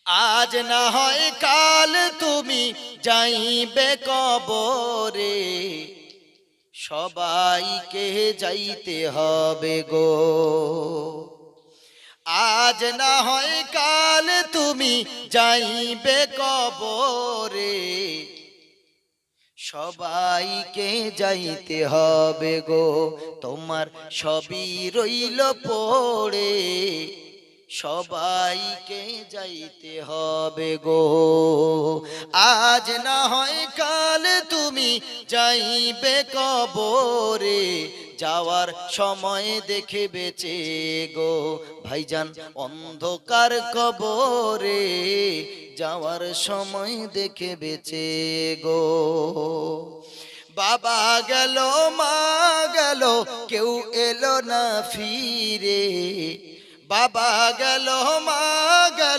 আজ না হয় কাল তুমি যাইবে কবরে, সবাইকে যাইতে হবে গো। আজ না হয় কাল তুমি যাইবে কবরে, সবাইকে যাইতে হবে গো। তোমার সবই রইল পড়ে, সবাইকে যাইতে হবে গো। আজ না হয় কাল তুমি যাইবে কবরে, যাওয়ার সময় দেখে বেঁচে গো ভাইজান অন্ধকার কবরে, যাওয়ার সময় দেখে বেঁচে গো। বাবা গেল মা গেল কেউ এলো না ফিরে, বাবা গেল মা গেল